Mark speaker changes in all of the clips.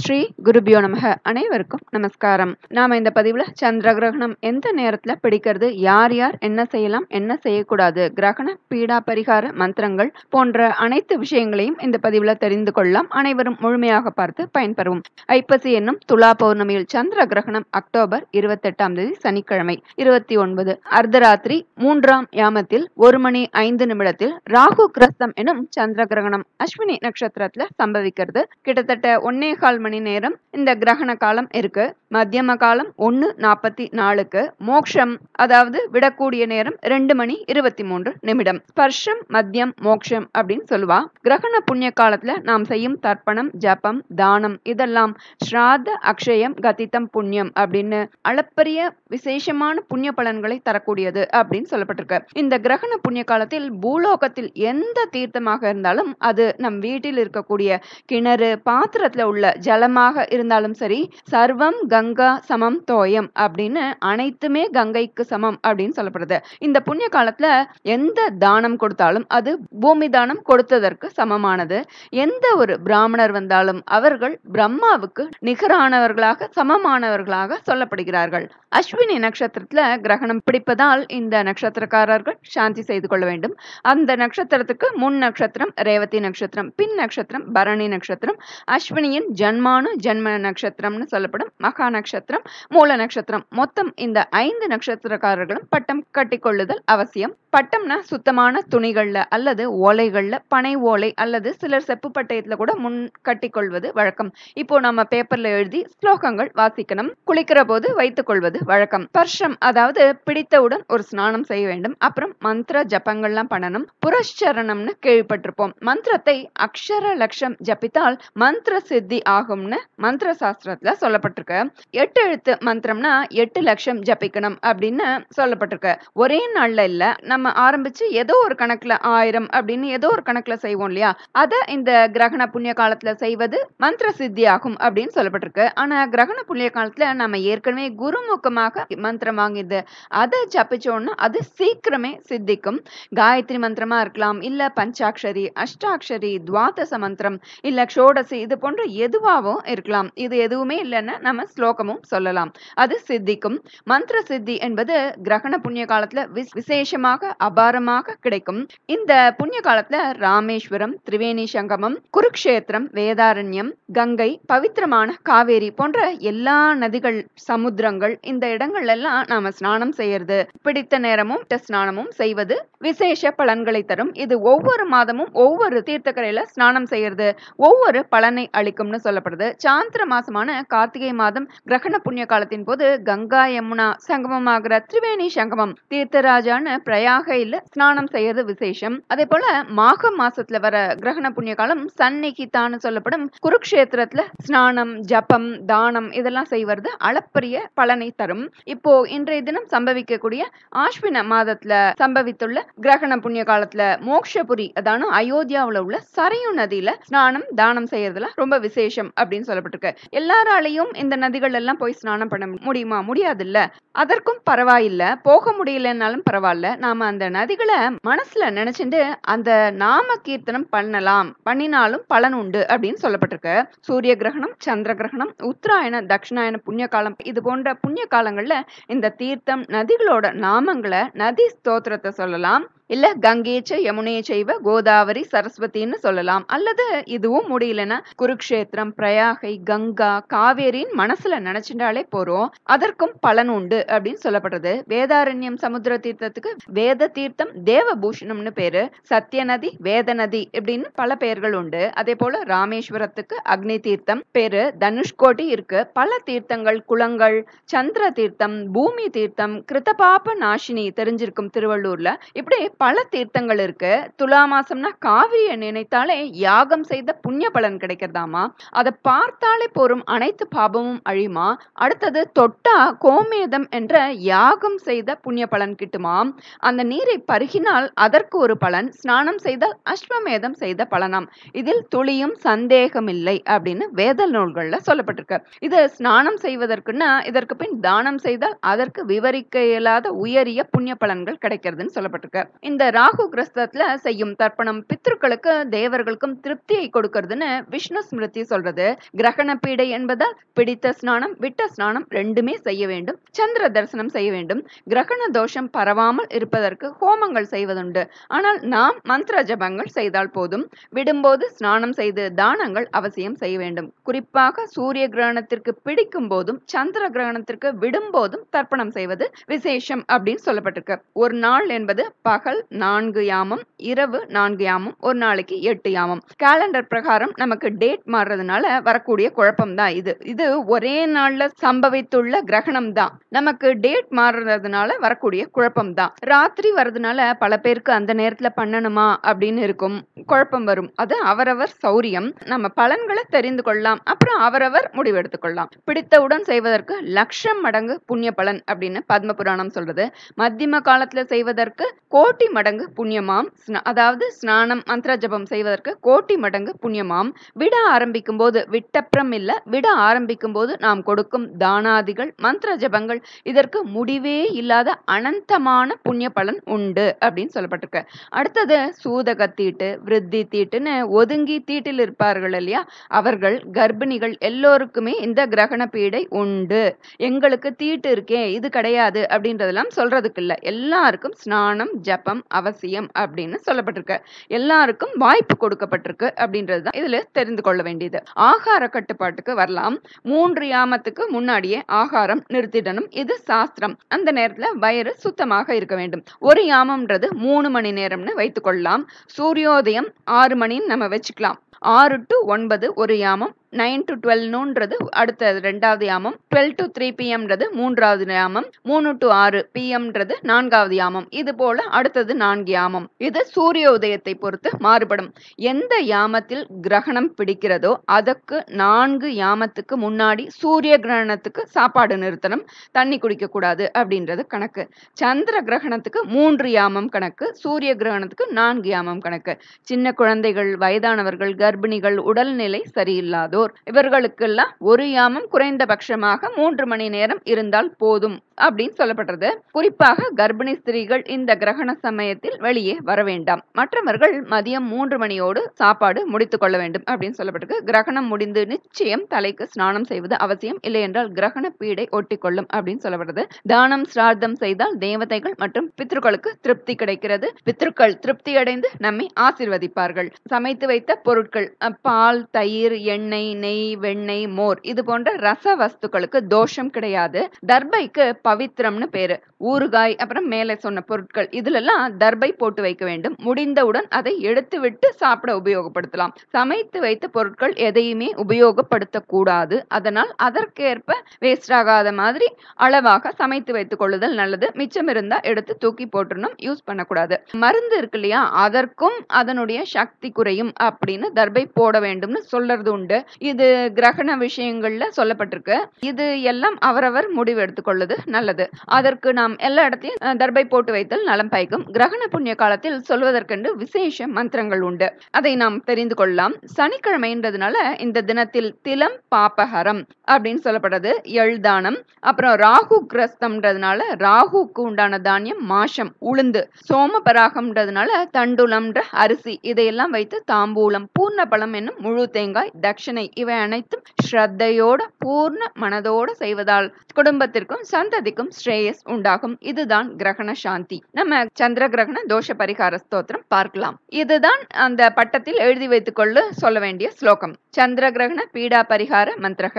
Speaker 1: ஸ்ரீ குருபியோ நமக. அனைவருக்கும் நமஸ்காரம். நாம இந்த பதிவுல சந்திர கிரகணம் எந்த நேரத்துல பிடிக்கிறது, யார் யார் என்ன செய்யலாம், என்ன செய்யக்கூடாது, கிரகண பீடா பரிகார மந்திரங்கள் போன்ற அனைத்து விஷயங்களையும் இந்த பதிவுல தெரிந்து கொள்ளலாம். அனைவரும் முழுமையாக பார்த்து பயன்பெறும். ஐப்பசி என்னும் துலா பௌர்ணமியில் சந்திர கிரகணம் அக்டோபர் 28 சனிக்கிழமை 29 அர்த்தராத்திரி 3ஆம் யாமத்தில் 1:05 ராகு கிரஸ்தம் எனும் சந்திர கிரகணம் அஸ்வினி நட்சத்திரத்துல சம்பவிக்கிறது. கிட்டத்தட்ட 1.25 மணி நேரம் இந்த கிரகண காலம் இருக்கு. மத்தியம காலம் 1:44, மோக்ஷம் அதாவது விடக்கூடிய நேரம் 2:23. ஸ்பர்ஷம் மத்தியம் மோக்ஷம் அப்படின்னு சொல்லுவா. கிரகண புண்ணிய காலத்துல நாம் செய்யும் தர்ப்பணம், ஜபம், தானம் இதெல்லாம் ஸ்ராத்த அக்ஷயம் கதிதம் புண்ணியம் அப்படின்னு அளப்பரிய விசேஷமான புண்ணிய பலன்களை தரக்கூடியது அப்படின்னு சொல்லப்பட்டிருக்கு. இந்த கிரகண புண்ணிய காலத்தில் பூலோகத்தில் எந்த தீர்த்தமாக இருந்தாலும் அது நம் வீட்டில் இருக்கக்கூடிய கிணறு, பாத்திரத்துல உள்ள ஜலமாக இருந்தாலும் சரி, சர்வம் கங்கா சமம் தோயம் அப்படின்னு அனைத்துமே கங்கைக்கு சமம் அப்படின்னு சொல்லப்படுது. இந்த புண்ணிய காலத்துல எந்த தானம் கொடுத்தாலும் அது பூமி தானம் கொடுத்ததற்கு சமமானது. எந்த ஒரு பிராமணர் வந்தாலும் அவர்கள் பிரம்மாவுக்கு நிகரானவர்களாக சமமானவர்களாக சொல்லப்படுகிறார்கள். அஸ்வினி நட்சத்திரத்துல கிரகணம் பிடிப்பதால் இந்த நட்சத்திரக்காரர்கள் சாந்தி செய்து கொள்ள வேண்டும். அந்த நட்சத்திரத்துக்கு முன் நட்சத்திரம் ரேவதி நட்சத்திரம், பின் நட்சத்திரம் பரணி நட்சத்திரம், அஸ்வினியின் ஜன்மானு ஜன்ம நட்சத்திரம்னு சொல்லப்படும் மகா நட்சத்திரம், மூல நட்சத்திரம். மொத்தம் இந்த 5 நட்சத்திரக்காரர்களும் பட்டம் கட்டிக்கொள்ளுதல் அவசியம். பட்டம்னா சுத்தமான துணிகள்ல அல்லது ஓலைகள்ல, பனை ஓலை அல்லது சிலர் செப்பு பட்டயத்துல கூட முன் கட்டிக்கொள்வது வழக்கம். இப்போ நம்ம பேப்பர்ல எழுதி ஸ்லோகங்கள் வாசிக்கணும். குளிக்கிற போது வைத்துக் கொள்வது வழக்கம். ஸ்பர்ஷம் அதாவது பிடித்தவுடன் ஒரு ஸ்நானம் செய்ய வேண்டும். அப்புறம் மந்திர ஜபங்கள்லாம் பண்ணணும். புரஸ்சரணம்னு கேள்விப்பட்டிருப்போம். மந்திரத்தை அக்ஷர லட்சம் ஜபித்தால் மந்திர சித்தி ஆகும்னு மந்திர சாஸ்திரத்துல சொல்லப்பட்டிருக்கு. 8 எழுத்து மந்திரம்னா 8 லட்சம் ஜபிக்கணும் அப்படின்னு சொல்லப்பட்டிருக்கு. ஒரே நாள்ல இல்ல, நம்ம ஆரம்பிச்சு ஏதோ ஒரு கணக்குல 1000 அப்படின்னு ஏதோ ஒரு கணக்குல செய்வோம் இல்லையா, அத இந்த கிரகண புண்ணிய காலத்துல செய்வது மந்திர சித்தி ஆகும் அப்படின்னு சொல்லப்பட்டிருக்கு. ஆனா கிரகண புண்ணிய காலத்துல நம்ம ஏற்கனவே குருமுகமாக மந்திரம் வாங்கிது, அதை ஜபிச்சோம்னா அது சீக்கிரமே சித்திக்கும். காயத்ரி மந்திரமா இருக்கலாம், இல்ல பஞ்சாட்சரி, அஷ்டாட்சரி, துவாதச மந்திரம், இல்ல ஷோடசி, இது போன்ற எதுவாகவும் இருக்கலாம். இது எதுவுமே இல்லைன்னா நம்ம ஸ்லோகமும் சொல்லலாம், அது சித்திக்கும். மந்திர சித்தி என்பது கிரகண புண்ணிய காலத்துல விசேஷமாக அபாரமாக கிடைக்கும். இந்த புண்ணிய காலத்துல ராமேஸ்வரம், திரிவேணி சங்கமம், குருக்ஷேத்திரம், வேதாரண்யம், கங்கை, பவித்திரமான காவேரி போன்ற எல்லா நதிகள், சமுத்திரங்கள், இந்த இடங்கள் எல்லாம் நாம ஸ்நானம் செய்யறது, பிடித்த நேரமும் ஸ்நானமும் செய்வது விசேஷ பலன்களை தரும். இது ஒவ்வொரு மாதமும் ஒவ்வொரு தீர்த்தக்கரையில ஸ்நானம் செய்யறது ஒவ்வொரு பலனை அளிக்கும்னு சொல்லப்படுது. சாந்திர மாசமான கார்த்திகை மாதம் கிரகண புண்ணிய காலத்தின் போது கங்கா யமுனா சங்கமமாகிற திரிவேணி சங்கமம் தீர்த்தராஜான பிரயாகையில ஸ்நானம் செய்யறது விசேஷம். அதே போல மாக மாசத்துல வர கிரகண புண்ணிய காலம் சந்நிகிதான்னு சொல்லப்படும் குருக்ஷேத்திரத்துல ஸ்நானம், ஜபம், தானம் இதெல்லாம் செய்வது அளப்பரிய பலனை தரும். இப்போ இன்றைய தினம் சம்பவிக்கக்கூடிய ஆஸ்வின மாதத்துல சம்பவித்துள்ள கிரகண புண்ணிய காலத்துல மோக்ஷபுரி அதான அயோத்தியாவுல உள்ள சரையு நதியில ஸ்நானம், தானம் செய்யறதுல ரொம்ப விசேஷம் அப்படின்னு சொல்லப்பட்டிருக்கு. எல்லாராலையும் இந்த நதிகள் எல்லாம் போய் ஸ்நானம் பண்ண முடியுமா? முடியாது இல்ல. அதற்கும் பரவாயில்ல, போக முடியலன்னாலும் பரவாயில்ல, நாம அந்த நதிகளை மனசுல நினைச்சுட்டு அந்த நாம கீர்த்தனம் பண்ணலாம், பண்ணினாலும் பலன் உண்டு அப்படின்னு சொல்லப்பட்டிருக்கு. சூரிய கிரகணம், சந்திர கிரகணம், உத்தராயண, தட்சிணாயன புண்ணிய காலம் இது போன்ற புண்ணிய காலங்கள்ல இந்த தீர்த்தம், நதிகளோட நாமங்களை, நதி ஸ்தோத்திரத்தை சொல்லலாம். இல்ல கங்கேச்ச யமுனேச்சைவ கோதாவரி சரஸ்வதின்னு சொல்லலாம். அல்லது இதுவும் முடியலன்னா குருக்ஷேத்திரம், பிரயாகை, கங்கா, காவேரின் மனசுல நினைச்சிட்டாலே போறோம், அதற்கும் பலன் உண்டு அப்படின்னு சொல்லப்படுறது. வேதாரண்யம் சமுத்திர தீர்த்தத்துக்கு வேத தீர்த்தம் தேவபூஷணம்னு பேரு, சத்திய நதி, வேத நதி இப்படின்னு பல பெயர்கள் உண்டு. அதே போல ராமேஸ்வரத்துக்கு அக்னி தீர்த்தம் பேரு, தனுஷ்கோடி இருக்கு, பல தீர்த்தங்கள், குளங்கள், சந்திர தீர்த்தம், பூமி தீர்த்தம், கிருத்தபாப நாசினி தெரிஞ்சிருக்கும் திருவள்ளூர்ல, இப்படி பல தீர்த்தங்கள் இருக்கு. துலா மாசம்னா காவிரியை நினைத்தாலே யாகம் செய்த புண்ணிய பலன் கிடைக்கிறதாமா, அதை பார்த்தாலே போரும் அனைத்து பாபமும் அழியுமா. அடுத்தது தொட்டா கோமேதம் என்ற யாகம் செய்த புண்ணிய பலன் கிட்டுமாம். அந்த நீரை பருகினால் அதற்கு ஒரு பலன், ஸ்நானம் செய்தால் அஸ்வமேதம் செய்த பலனாம். இதில் துளியும் சந்தேகம் இல்லை அப்படின்னு வேத நூல்கள்ல சொல்லப்பட்டிருக்கு. இது ஸ்நானம் செய்வதற்குன்னா இதற்கு பின் தானம் செய்தால் அதற்கு விவரிக்க இயலாத உயரிய புண்ணிய பலன்கள் கிடைக்கிறதுன்னு சொல்லப்பட்டிருக்கு. இந்த ராகு கிரஸ்தத்துல செய்யும் தர்ப்பணம் பித்ருக்களுக்கு தேவர்களுக்கும் திருப்தியை கொடுக்கறதுன்னு விஷ்ணு ஸ்மிருதி சொல்றது. கிரகண பீடை என்பதால் பிடித்த ஸ்நானம் விட்ட ஸ்நானம் ரெண்டுமே செய்ய வேண்டும். சந்திர தரிசனம் செய்ய வேண்டும். கிரகண தோஷம் பரவாமல் இருப்பதற்கு ஹோமங்கள் செய்வதுண்டு. ஆனால் நாம் மந்திர ஜபங்கள் செய்தால் போதும். விடும்போது ஸ்நானம் செய்து தானங்கள் அவசியம் செய்ய வேண்டும். குறிப்பாக சூரிய கிரகணத்திற்கு பிடிக்கும் போதும் சந்திர கிரகணத்திற்கு விடும்போதும் தர்ப்பணம் செய்வது விசேஷம் அப்படின்னு சொல்லப்பட்டிருக்கு. ஒரு நாள் என்பது பகல் 4 யாமம், இரவு 4 யாமம், ஒரு நாளைக்கு 8 யாமம். கேலண்டர் பிரகாரம் நமக்கு டேட் மாறுறதுனால வரக்கூடிய குழப்பம் தான் இது ஒரே நாள்ல சம்பவித்துள்ள கிரகணம் தான். நமக்கு டேட் மாறுறதுனால வரக்கூடிய குழப்பம் தான். ராத்திரி வர்றதுனால பல பேருக்கு அந்த நேரத்துல பண்ணணுமா அப்படின்னு இருக்கும், குழப்பம் வரும். அது அவரவர் சௌரியம். நம்ம பலன்களை தெரிந்து கொள்ளலாம், அப்புறம் அவரவர் முடிவெடுத்துக் கொள்ளலாம். பிடித்தவுடன் செய்வதற்கு லட்சம் மடங்கு புண்ணிய பலன் அப்படின்னு பத்ம புராணம் சொல்றது. மத்தியம காலத்துல செய்வதற்கு கோட்டி மடங்கு புண்ணியமாம். அதாவது ஸ்நானம் மந்திர ஜபம் செய்வதற்கு கோட்டி மடங்கு புண்ணியமாம். விட ஆரம்பிக்கும் போது, விட்டப்புறம் இல்ல, விட ஆரம்பிக்கும் போது நாம் கொடுக்கும் தானாதிகள் மந்திர ஜபங்கள் இதற்கு முடிவே இல்லாத அனந்தமான புண்ணிய பலன் உண்டு அப்படின்னு சொல்லப்பட்டிருக்கு. அடுத்தது சூதக தீட்டு, விருத்தி தீட்டுன்னு ஒதுங்கி தீட்டில் இருப்பார்கள் இல்லையா, அவர்கள் கர்ப்பிணிகள் எல்லோருக்குமே இந்த கிரகண பீடை உண்டு. எங்களுக்கு தீட்டு இருக்கே இது கிடையாது அப்படின்றதெல்லாம் சொல்றதுக்கு இல்ல. எல்லாருக்கும் ஸ்நானம் ஜபம் அவசியம் அப்படின்னு சொல்லப்பட்டிருக்கு. எல்லாருக்கும் வாய்ப்பு கொடுக்கப்பட்டிருக்கு அப்படின்றதுதான் இதுல தெரிந்து கொள்ள வேண்டியது. ஆகார கட்டுப்பாட்டுக்கு வரலாம். 3 யாமத்துக்கு முன்னாடியே ஆகாரம் நிறுத்திடணும். இது சாஸ்திரம். அந்த நேரத்துல வயிறு சுத்தமாக இருக்க வேண்டும். ஒரு யாமம்ன்றது 3 மணி நேரம்னு வைத்துக் கொள்ளலாம். சூரியோதயம் 6 மணின்னு நம்ம வச்சுக்கலாம். 6 to 9 ஒரு யாமம், 9 to 12 நூன்றது அடுத்த 2வது யாமம், 12 to 3 pmன்றது 3வது யாமம், 3 to 6 pmன்றது 4வது யாமம். இது போல அடுத்தது 4 யாமம். இது சூரிய உதயத்தை பொறுத்து மாறுபடும். எந்த யாமத்தில் கிரகணம் பிடிக்கிறதோ அதற்கு 4 யாமத்துக்கு முன்னாடி சூரிய கிரகணத்துக்கு சாப்பாடு நிறுத்தணும், தண்ணி குடிக்க கூடாது அப்படின்றது கணக்கு. சந்திர கிரகணத்துக்கு 3 யாமம் கணக்கு, சூரிய கிரகணத்துக்கு 4 யாமம் கணக்கு. சின்ன குழந்தைகள், வயதானவர்கள், கர்ப்பிணிகள், உடல்நிலை சரியில்லாதோர் இவர்களுக்கெல்லாம் ஒரு யாமம் குறைந்தபட்சமாக 3 மணி நேரம் இருந்தால் போதும் அப்படின்னு சொல்லப்படுறது. குறிப்பாக கர்ப்பிணி ஸ்திரீகள் இந்த கிரகண சமயத்தில் வெளியே வர வேண்டாம். மற்றவர்கள் மதியம் 3 மணியோடு சாப்பாடு முடித்துக் கொள்ள வேண்டும் அப்படின்னு சொல்லப்பட்டிருக்கு. கிரகணம் முடிந்து நிச்சயம் தலைக்கு ஸ்நானம் செய்வது அவசியம், இல்லை என்றால் கிரகண பீடை ஒட்டிக்கொள்ளும் அப்படின்னு சொல்லப்படுறது. தானம் சிரார்த்தம் செய்தால் தேவதைகள் மற்றும் பித்ருக்களுக்கு திருப்தி கிடைக்கிறது. பித்ருக்கள் திருப்தி அடைந்து நம்மை ஆசீர்வதிப்பார்கள். சமைத்து வைத்த பொருட்கள், பால், தயிர், எண்ணெய், நெய், வெண்ணெய், மோர் இது போன்ற ரச வஸ்துக்களுக்கு தோஷம் கிடையாது. தர்பைக்கு பவித்திரம்னு பேரு. ஊறுகாய், அப்புறம் மேலே சொன்ன பொருட்கள் இதுலெல்லாம் தர்பை போட்டு வைக்க வேண்டும். முடிந்தவுடன் அதை எடுத்து விட்டு சாப்பிட உபயோகப்படுத்தலாம். சமைத்து வைத்த பொருட்கள் எதையுமே உபயோகப்படுத்த கூடாது. அதனால் அதற்கேற்ப வேஸ்ட் ஆகாத மாதிரி அளவாக சமைத்து வைத்துக் கொள்ளுதல் நல்லது. மிச்சம் இருந்தா எடுத்து தூக்கி போட்டுறணும், யூஸ் பண்ணக்கூடாது. மருந்து இருக்கு இல்லையா, அதற்கும் அதனுடைய சக்தி குறையும் அப்படின்னு தர்பை போட வேண்டும்னு சொல்றது உண்டு. இது கிரகண விஷயங்கள்ல சொல்லப்பட்டிருக்கு. இது எல்லாம் அவரவர் முடிவு எடுத்துக்கொள்ளுது நல்லது. அதற்கு நாம் எல்லா இடத்தையும் தர்பை போட்டு வைத்தல் நலம் பயக்கும். கிரகண புண்ணிய காலத்தில் சொல்வதற்கென்று விசேஷ மந்திரங்கள் உண்டு. அதை நாம் தெரிந்து கொள்ளலாம். சனிக்கிழமைன்றதுனால இந்த தினத்தில் திலம் பாபஹரம் அப்படின்னு சொல்லப்படுறது எள்தானம். அப்புறம் ராகு கிரஸ்தம்ன்றதுனால ராகுக்கு உண்டான தானியம் மாஷம், உளுந்து. சோம பராகம்ன்றதுனால தண்டுலம்ன்ற அரிசி இதையெல்லாம் வைத்து தாம்பூலம், பூர்ண பழம் என்னும் முழு தேங்காய், தட்சணை இவை அனைத்தும் ஸ்ரத்தையோட பூர்ண மனதோட செய்வதால் குடும்பத்திற்கும் சந்ததிக்கும் ஸ்ரேயஸ் உண்டாகும். இதுதான் கிரகண சாந்தி. நம்ம சந்திர கிரகண தோஷ பரிகார ஸ்தோத்திரம் பார்க்கலாம். இதுதான் அந்த பட்டத்தில் எழுதி வைத்துக் கொள்ள சொல்ல வேண்டிய ஸ்லோகம். சந்திர கிரகண பீடா பரிகார மந்திரக.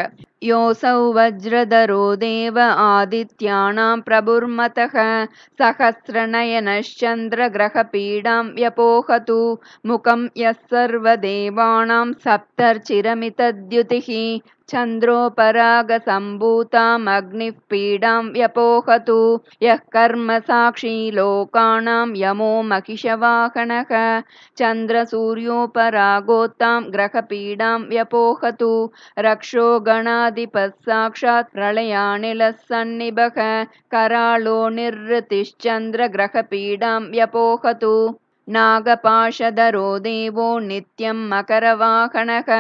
Speaker 1: யோசௌ வஜ்ரதரோ தேவ ஆதித்யானாம் பிரபுர்மதக சஹஸ்ரநயனச்சந்திர கிரக பீடாம் வ்யபோஹது முகம் யஸ்ஸர்வ தேவானாம் சப்தர்ச்சிரமிதத்யுதிஹி சந்திரோபராக சம்பூதாம் அக்னிப் பீடாம் வ்யபோஹது யः கர்ம சாக்ஷி லோகானாம் யமோ மகிஷவாகனக சந்திர சூர்யோபராகோத்தாம் கிரக பீடாம் வ்யபோஹது ரக்ஷோ கணாதிபத் சாக்ஷாத் பிரளயாநிலः சந்நிபக கராளோ நிர்ருதிश्चन्द्र கிரக பீடாம் வ்யபோஹது நாகபாஷதரோ தேவோ நித்யம் மகரவாகனக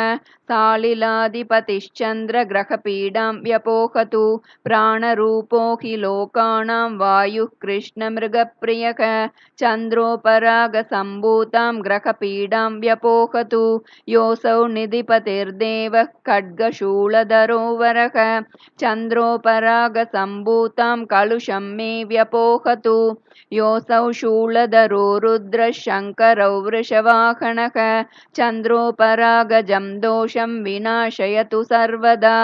Speaker 1: सालिलाधिपतिश्चन्द्र ग्रहपीडां व्यपोहतु प्राणरूपो हि लोकानां वायुः कृष्णमृगप्रियः चन्द्रोपरागसम्भूतां ग्रहपीडां व्यपोहतु योऽसौ निधिपतिर्देवः खड्गशूलधरो वरः चन्द्रोपरागसम्भूतां कलुषं मे व्यपोहतु योऽसौ शूलधरो रुद्रः शङ्करौ वृषवाहनः चन्द्रोपरागजं दोषं विनाशयतु सर्वदा.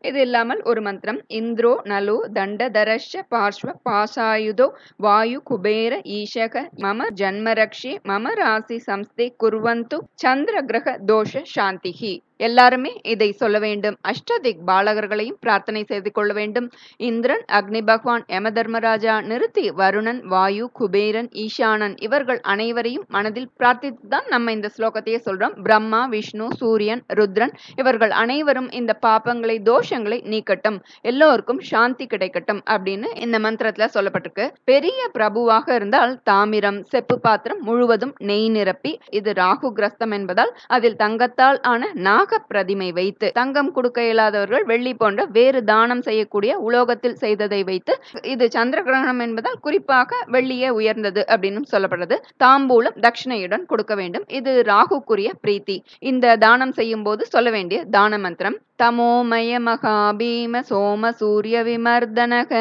Speaker 1: இது இல்லாமல் ஒரு மந்திரம் இந்திரோ நலோ தண்டதரஷ பார்ஷ்வ பாசாயுதோ வாயு குபேர ஈஷக மம ஜன்மரக்ஷே மம ராசி சம்ஸ்தே குர்வந்து சந்திர கிரக தோஷ சாந்திஹி. எல்லாருமே இதை சொல்ல வேண்டும். அஷ்டதிக் பாலகர்களையும் பிரார்த்தனை செய்து கொள்ள வேண்டும். இந்திரன், அக்னி பகவான், யம தர்மராஜா, நிருத்தி, வருணன், வாயு, குபேரன், ஈசானன் இவர்கள் அனைவரையும் மனதில் பிரார்த்தித்து தான் நம்ம இந்த ஸ்லோகத்தையே சொல்றோம். பிரம்மா, விஷ்ணு, சூரியன், ருத்ரன் இவர்கள் அனைவரும் இந்த பாப்பங்களை தோஷங்களை நீக்கட்டும், எல்லோருக்கும் சாந்தி கிடைக்கட்டும் அப்படின்னு இந்த மந்திரத்துல சொல்லப்பட்டிருக்கு. பெரிய பிரபுவாக இருந்தால் தாமிரம், செப்பு பாத்திரம் முழுவதும் நெய் நிரப்பி, இது ராகு கிரஸ்தம் என்பதால் அதில் தங்கத்தால் ஆன நாக பிரதிமை வைத்து, தங்கம் கொடுக்க இயலாதவர்கள் வெள்ளி போன்ற வேறு தானம் செய்யக்கூடிய உலோகத்தில் செய்ததை வைத்து, இது சந்திர கிரகணம் என்பதால் குறிப்பாக வெள்ளியே உயர்ந்தது அப்படின்னு சொல்லப்படுறது. தாம்பூலம் தட்சிணையுடன் கொடுக்க வேண்டும். இது ராகுக்குரிய பிரீத்தி. இந்த தானம் செய்யும் போது சொல்ல வேண்டிய தான மந்திரம் தமோமய மகாபீம சோம சூரிய விமர்தனக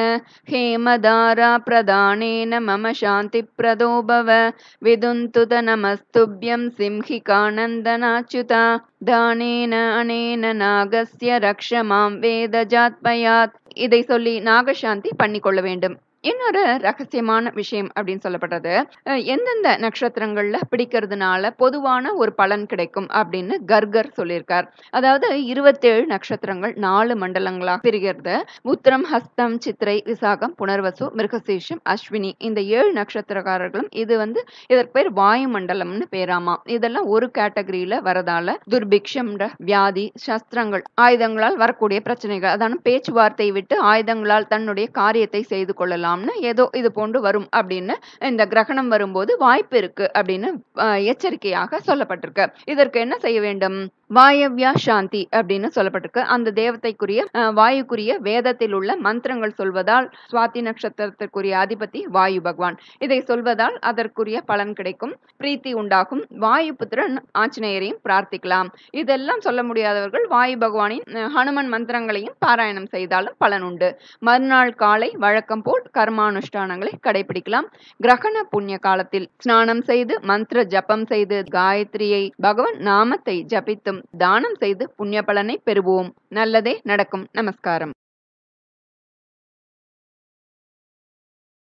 Speaker 1: ஹேமதாரா பிரதானேன மம சாந்தி பிரதோபவ விதுந்துத நமஸ்துப்யம் சிம்ஹிகானந்தனாச்சுதா தானேன அனேன நாகஸ்ய ரக்ஷ மாம் வேதஜாத்மயாத். இதை சொல்லி நாகசாந்தி பண்ணிக்கொள்ள வேண்டும். இன்னொரு ரகசியமான விஷயம் அப்படின்னு சொல்லப்படுறது, எந்தெந்த நட்சத்திரங்கள்ல பிடிக்கிறதுனால பொதுவான ஒரு பலன் கிடைக்கும் அப்படின்னு கர்கர் சொல்லியிருக்கார். அதாவது 27 நட்சத்திரங்கள் 4 மண்டலங்களாக பிரிகிறது. உத்திரம், ஹஸ்தம், சித்திரை, விசாகம், புனர்வசு, மிருகசீஷம், அஸ்வினி இந்த 7 நட்சத்திரக்காரர்களும் இது இதற்கு பேர் வாயு மண்டலம்னு பேராமா. இதெல்லாம் ஒரு கேட்டகரியில வரதால துர்பிக்ஷம், வியாதி, சஸ்திரங்கள், ஆயுதங்களால் வரக்கூடிய பிரச்சனைகள், அதான பேச்சுவார்த்தை விட்டு ஆயுதங்களால் தன்னுடைய காரியத்தை செய்து கொள்ளலாம், ஏதோ இது போன்று வரும் அப்படின்னு இந்த கிரகணம் வரும்போது வாய்ப்பு இருக்கு அப்படின்னு எச்சரிக்கையாக சொல்லப்பட்டிருக்கு. இதற்கு என்ன செய்ய வேண்டும்? வாயவ்யா சாந்தி அப்படின்னு சொல்லப்பட்டிருக்கு. அந்த தேவதைக்குரிய வாயுக்குரிய வேதத்தில் உள்ள மந்திரங்கள் சொல்வதால், சுவாதி நட்சத்திரத்திற்குரிய அதிபதி வாயு பகவான், இதை சொல்வதால் அதற்குரிய பலன் கிடைக்கும், பிரீத்தி உண்டாகும். வாயு புத்திரன் ஆஞ்சநேயரையும் பிரார்த்திக்கலாம். இதெல்லாம் சொல்ல முடியாதவர்கள் வாயு பகவானின் ஹனுமன் மந்திரங்களையும் பாராயணம் செய்தாலும் பலன் உண்டு. மறுநாள் காலை வழக்கம் போல் கர்மானுஷ்டானங்களை கடைபிடிக்கலாம். கிரகண புண்ணிய காலத்தில் ஸ்நானம் செய்து மந்திர ஜபம் செய்து காயத்ரியை பகவான் நாமத்தை ஜபித்தும் தானம் செய்து புண்ணிய பலனை பெறுவோம். நல்லதே நடக்கும். நமஸ்காரம்.